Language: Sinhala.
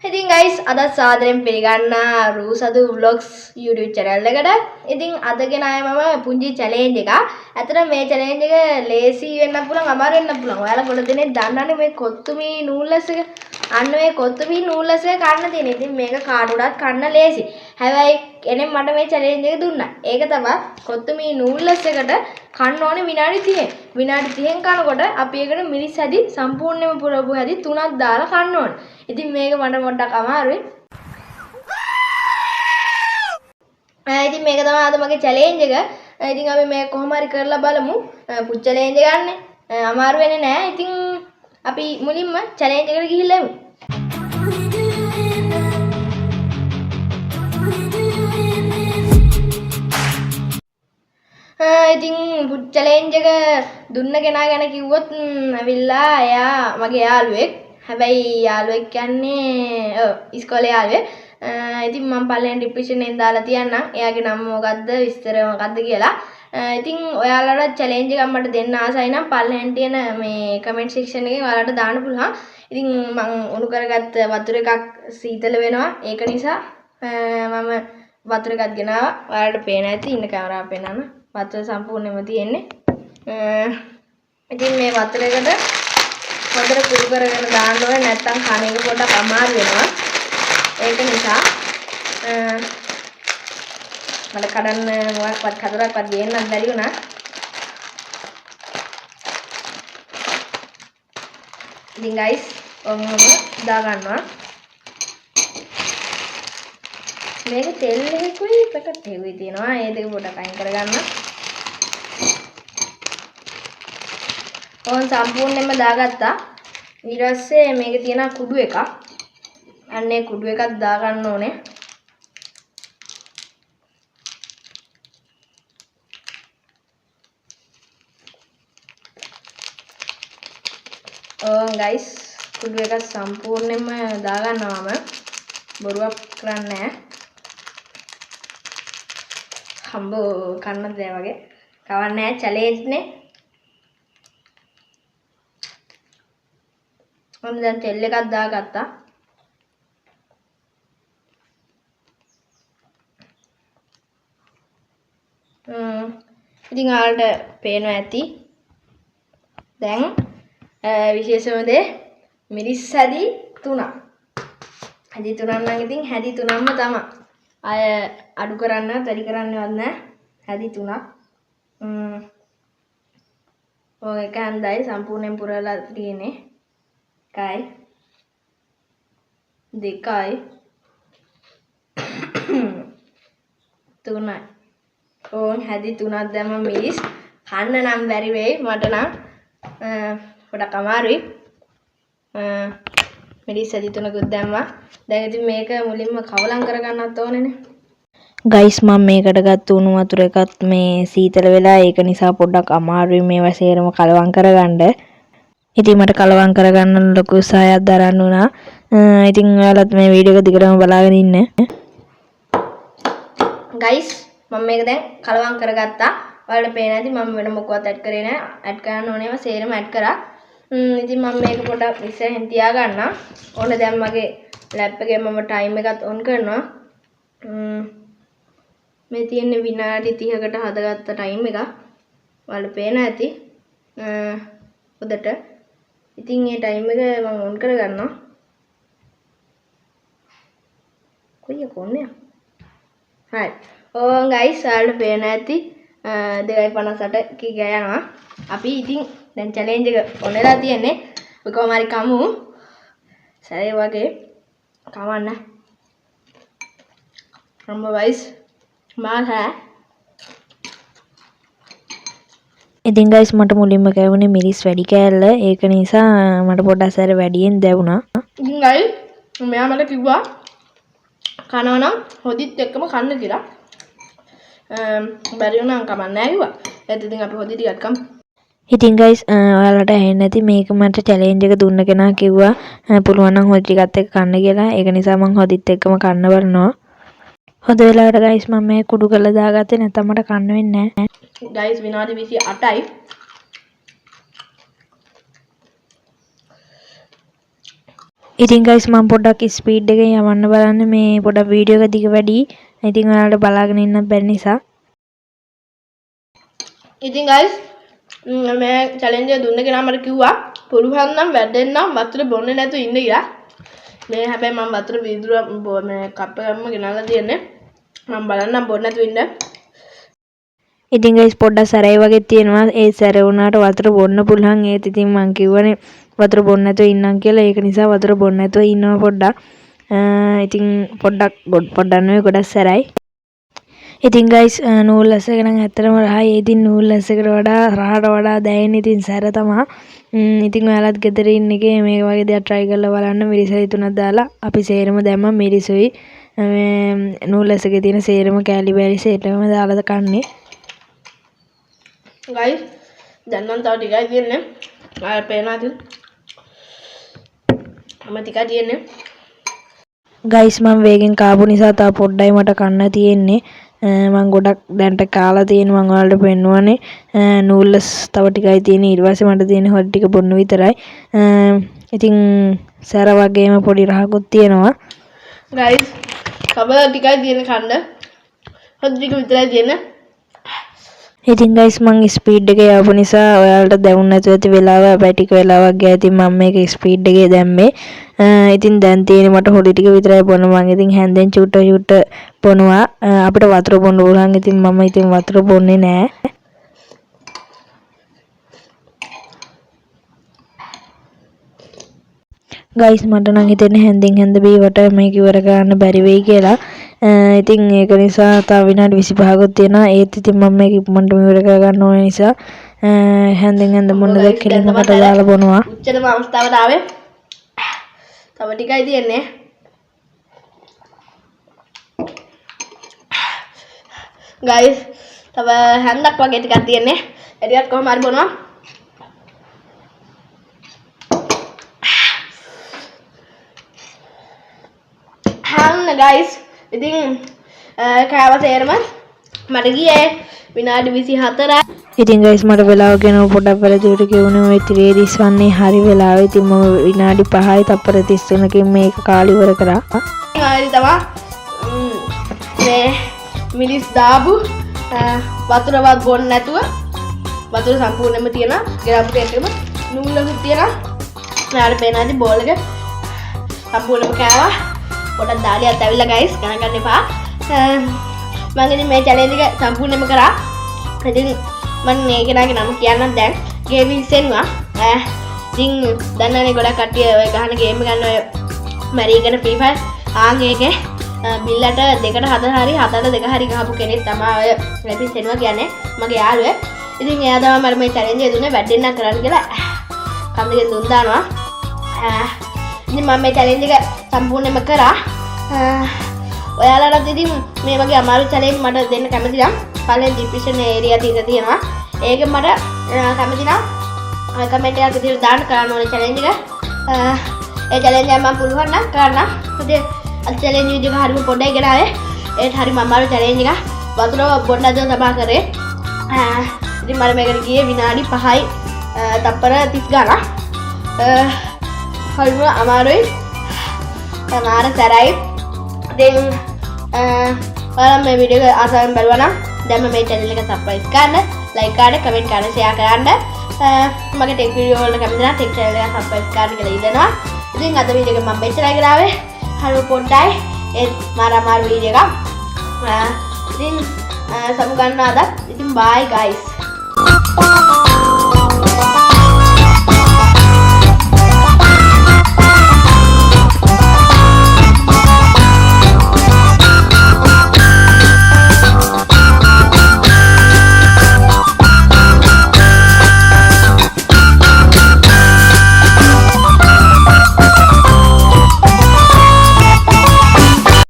ඉතින් guys අද සාදරයෙන් පිළිගන්න රූසදු vlogs YouTube channel එකට. ඉතින් අද ගෙන ආයේ මම පුංචි challenge එකක්. ඇත්තට මේ challenge එක ලේසි වෙන්න පුළුවන් අමාරු වෙන්න පුළුවන්. ඔයාලා ගොඩ දෙනෙක් දන්නවනේ මේ කොත්තුමි නූල්ලස් එක. අන්න මේ කොත්තුමි නූල්ලස් එක කන්න තියෙන. ඉතින් මේක කාටුඩත් කන්න ලේසි. හැබැයි කෙනෙක් මට මේ challenge එක දුන්නා. ඒක තමයි කොත්තුමි නූල්ලස් එකට කන්න ඕනේ විනාඩි 30. විනාඩි 30න් කනකොට අපි ඒකට මිරිස් හැදි සම්පූර්ණයෙන්ම පුරවපු හැදි 3ක් දාලා කන්න ඕනේ. ඉතින් මේක මට පොඩ්ඩක් අමාරුයි. ඉතින් මේක තමයි අද මගේ challenge එක. ඉතින් අපි මේක කොහොම හරි කරලා බලමු. පුත් challenge එක ගන්න. අමාරු වෙන්නේ නැහැ. ඉතින් අපි මුලින්ම challenge එකට ගිහිල්ලා එමු. ඉතින් පුත් challenge එක දුන්න කෙනා ගැන කිව්වොත් ඇවිල්ලා එයා මගේ යාළුවෙක්. හැබැයි යාළුවෙක් කියන්නේ ඉස්කෝලේ යාළුවෙක්. ඉතින් මම පළවෙනි ඩිස්ක්‍රිප්ෂන් එකෙන් දාලා තියන්නම්. එයාගේ නම මොකද්ද විස්තර මොකද්ද කියලා. ඉතින් ඔයාලට challenge එකක් මට දෙන්න ආසයි නම් පළවෙනි තියෙන මේ comment section එකේ ඔයාලට දාන්න පුළුවන්. ඉතින් මම උණු කරගත්ත වතුර එකක් සීතල වෙනවා. ඒක නිසා මම වතුර එකක් ගෙනාවා. ඔයාලට පේන ඇති ඉන්න කැමරාව පේනන. වතුර සම්පූර්ණයෙන්ම තියෙන්නේ. ඉතින් මේ වතුර එකට හොඳට කුඩු කරගෙන දාන්න ඕනේ නැත්නම් කන එක පොඩ්ඩක් අමාරු වෙනවා. ඒක නිසා මට කඩන්න මොකක්වත් කතරක්වත් ගේන්නත් බැරි වුණා. ඉතින් guys ඔන්නම දා ගන්නවා. මේක තෙල් එකකුයි පැකට් එකකුයි තියෙනවා. ඒ දෙක පොඩ්ඩක් අයින් කරගන්න. ඕන් සම්පූර්ණයෙන්ම දාගත්තා. ඊට පස්සේ මේකේ තියෙන කුඩු එකක්. අන්නේ කුඩු එකක් දා ගන්න ඕනේ. guys කුඩු එකක් සම්පූර්ණයෙන්ම දා ගන්නවාම බොරුවක් කරන්නේ නැහැ. හම්බෝ කන්න දෙය වගේ. කවන්නේ නැහැ challenge නේ. මම දැන් තෙල් එකක් දාගත්තා. ඉතින් ඔයාලට පේනවා ඇති. දැන් විශේෂම දේ මිරිස් හැදි 3ක්. හැදි 3ක් නම් ඉතින් හැදි 3ක්ම තමයි. අය අඩු කරන්න, වැඩි කරන්නවත් නැහැ. හැදි 3ක්. ඔය එක හන්දයි සම්පූර්ණයෙන් පුරවලා තියෙන්නේ. 1යි 2යි 3යි. ඕන් හැදි 3ක් දැම්ම මිරිස් කන්න නම් බැරි වෙයි මට නම් පොඩක් අමාරුයි. මිරිස් හැදි 3කුත් දැම්මා. දැන් ඉතින් මේක මුලින්ම කවලම් කරගන්නත් ඕනේනේ. ගයිස් මම මේකට ගත්ත උණු වතුර එකත් මේ සීතල වෙලා ඒක නිසා පොඩ්ඩක් අමාරුයි මේවා සේරම කලවම් කරගන්න. ඉතින් මට කලවම් කරගන්න ලොකු උත්සාහයක් දරන්න වුණා. ඉතින් ඔයාලත් මේ වීඩියෝ එක දිගටම බලාගෙන ඉන්න. ගයිස් මම මේක දැන් කලවම් කරගත්තා. ඔයාලට පේන ඇති මම වෙන මොකවත් ඇඩ් කරේ නැහැ. ඇඩ් කරන්න ඕනේම සේරම ඇඩ් කරා. ඉතින් මම මේක පොඩ්ඩක් ඉස්සරහින් තියාගන්නම්. ඕන දැන් මගේ ලැප් එකේ මම ටයිම් එකත් ඔන් කරනවා. මේ තියෙන්නේ විනාඩි 30කට හදගත්ත ටයිම් එක. ඔයාලට පේන ඇති. හොඳට. ඉතින් මේ ටයිම් එක මම ඔන් කරගන්නවා. කොයි කොන්නේ? හරි. ඕන් ගයිස් ඔයාලට පේන ඇති 2:58 කී ගයනවා. අපි ඉතින් දැන් challenge එක ඔන් වෙලා තියෙන්නේ. ඔය කොහොම හරි කමු. සරේ වගේ කවන්න. රම්බ ගයිස් මාසා. ඉතින් ගයිස් මට මුලින්ම කැවුනේ මිරිස් වැඩි කෑල්ල. ඒක නිසා මට පොඩ්ඩක් සැර වැඩියෙන් දැවුණා. ඉතින් ගයිස් මෙයා මට කිව්වා කනවා නම් හොදිත් එක්කම කන්න කියලා. බැරි වුණා නම් කමක් නැහැ කිව්වා. ඒත් ඉතින් අපි හොදි ටිකක් කමු. ඉතින් ගයිස් ඔයාලට ඇහෙන්නේ නැති මේක මට challenge එක දුන්න කෙනා කිව්වා පුළුවන් නම් හොදි ටිකත් එක්ක කන්න කියලා. ඒක නිසා මම හොදිත් එක්කම කන්න බලනවා. හොද වෙලාවට ගයිස් මම මේ කුඩු කරලා දාගත්තේ නැත්නම් මට කන්න වෙන්නේ නැහැ. ගයිස් විනාඩි 28යි. ඉතින් ගයිස් මම පොඩ්ඩක් ස්පීඩ් එකෙන් යවන්න බලන්න මේ පොඩ්ඩක් වීඩියෝ එක දිග වැඩි. ඉතින් ඔයාලට බලාගෙන ඉන්න බැරි නිසා. ඉතින් guys මේ challenge එක දුන්න කෙනා මට කිව්වා පුළුවන් නම් වැඩෙන්නම් වතුර බොන්නේ නැතුව ඉන්න කියලා. මේ හැබැයි මම වතුර වීදුරුව මේ කප් එකක්ම ගෙනල්ලා තියන්නේ. මම බලන්නම් බොන්න නැතුව ඉන්න. ඉතින් ගයිස් පොඩ්ඩක් සැරයි වගේ තියෙනවා. ඒ සැර වුණාට වතුර බොන්න පුළුවන්. ඒත් ඉතින් මං කිව්වනේ වතුර බොන්න නැතුව ඉන්නම් කියලා. ඒක නිසා වතුර බොන්න නැතුව ඉන්නවා පොඩ්ඩක්. ඉතින් පොඩ්ඩක් නෙවෙයි ගොඩක් සැරයි. ඉතින් ගයිස් නූල් ඇස් එක නම් ඇත්තටම රහයි. ඉතින් නූල් ඇස් එකට වඩා රහට වඩා දැනෙන්නේ ඉතින් සැර තමයි. ඉතින් ඔයාලත් ගෙදර ඉන්න එකේ මේ වගේ දේවල් try කරලා බලන්න. මිරිසයි තුනක් දාලා අපි සේරම දැම්මා මිරිසුයි නූල් ඇස් එකේ තියෙන සේරම කැලි බැලි සේරම දාලා කන්නේ. guys දැන් නම් තව ටිකයි තියෙන්නේ. ආයෙ පේනවාද? ටිකයි තියෙන්නේ. ගයිස් මම වේගෙන් කාපු නිසා තව පොඩ්ඩයි මට කන්න තියෙන්නේ. මම ගොඩක් දැන්ට කාලා තියෙන මම ඔයාලට පෙන්නුවානේ. නූල්ස් තව ටිකයි තියෙන්නේ. ඊට පස්සේ මට තියෙන්නේ හොඩ ටික බොන්න විතරයි. ඉතින් සැර වගේම පොඩි රහකුත් තියෙනවා. guys තව ටිකයි තියෙන්නේ කන්න. හොඩ ටික විතරයි තියෙන්නේ. ඉතින් ගයිස් මම ස්පීඩ් එකේ යවපු නිසා ඔයාලට දැනුන්නේ නැතුව ඇති වෙලාව අපේ ටික වෙලාවක් ගියා. ඉතින් මම මේක ස්පීඩ් එකේ දැම්මේ. ඉතින් දැන් තියෙන්නේ මට හොඩි ටික විතරයි බොන්න. මම ඉතින් හැන්දෙන් චුට්ට බොනවා. අපිට වතුර බොන්න පුළුවන්. ඉතින් මම ඉතින් වතුර බොන්නේ නෑ. ගයිස් මට නම් හිතෙන්නේ හැන්දෙන් හැන්ද බීවට මේක ඉවර කරන්න බැරි වෙයි කියලා. ඉතින් ඒක නිසා තව විනාඩි 25ක් තියෙනවා. ඒත් ඉතින් මම මේක ඉක්මනට ඉවර කරගන්න ඕන නිසා හැන්දෙන් හැන්ද මොන දෙයක් කෙලින්කට දාලා බොනවා. උච්චතම අවස්ථාවට ආවේ. තව ටිකයි තියෙන්නේ. guys තව හැන්දක් වගේ ටිකක් තියෙන්නේ. එටිකත් කොහොම හරි බොනවා. guys ඉතින් කෑව තේරම මට ගියේ විනාඩි 24යි. ඉතින් guys මට වෙලාව ගැන පොඩ්ඩක් වැරදිවට කියුණේ ඔය 30 වන්නේ හරි වෙලාවෙ. ඉතින් මම විනාඩි 5යි තප්පර 33කින් මේක කාලි ඉවර කරා. හරි තමයි මේ මිලිස් දාපු වතුරවත් බොන්න නැතුව වතුර සම්පූර්ණයෙන්ම තියෙනවා. ගිරාපු එකම නූලකුත් තියෙනවා. මෙයාට පේනවාද බෝල් එක සම්පූර්ණයෙන්ම කෑවා. පොඩක් දාලියක් ඇවිල්ලා guys ගණන් ගන්න එපා. මම ඉතින් මේ challenge එක සම්පූර්ණයෙන්ම කරා. ඉතින් මම මේ කෙනාගේ නම කියන්නම් දැන්. ගේවිල් සෙන්වා. ඉතින් දන්නවනේ ගොඩක් කට්ටිය ඔය ගහන ගේම් ගන්න ඔය මැරීගෙන ෆ්‍රී ෆයර් ආන්ගේකේ බිල්ලට දෙකට හරි හතට දෙක හරි ගහපු කෙනෙක් තමයි ඔය ගේවිල් සෙන්වා කියන්නේ. මගේ යාළුවෙක්. ඉතින් එයා තමයි මට මේ challenge එක දුන්නේ වැඩෙන්න කරන්න කියලා. කන්දේ දුන් දානවා. ඉතින් මම මේ challenge එක සම්පූර්ණයෙන්ම කරා. ඔයාලටත් ඉතින් මේ වගේ අමාරු challenge මට දෙන්න කැමති නම් පළවෙනි description area එකේ තියෙනවා. ඒක මට කැමති නම් කමෙන්ට් එකක් විදිහට දාන්න කරන්න ඕනේ challenge එක. ඒ challenge එක මම පුළුවන් නම් කරන්න. ඉතින් අද challenge වීඩියෝ එක හරිම පොඩ්ඩයි ගෙනාවේ. ඒත් හරිම අමාරු challenge එකක්. වතුර බොන්න අද සබා කරේ. ඉතින් මම මේකට ගියේ විනාඩි 5යි තප්පර 30 ගානක්. හරිම අමාරුයි. මාර සැරයි. ඉතින් ඔයාලා මේ වීඩියෝ එක ආසාවෙන් බලුවා නම් දැන් මේ channel එක subscribe කරන්න, like කරන්න, comment කරන්න, share කරන්න. මගේ tech video වලට කැමති නම් tech channel එක subscribe කරන්න කියලා ඉල්ලනවා. ඉතින් අද වීඩියෝ එක මම මෙච්චරයි කරාවේ. හරිම පොඩ්ඩයි. ඒත් මාර අමාරු වීඩියෝ එකක්. ඉතින් සමු ගන්නවා අද. ඉතින් bye guys.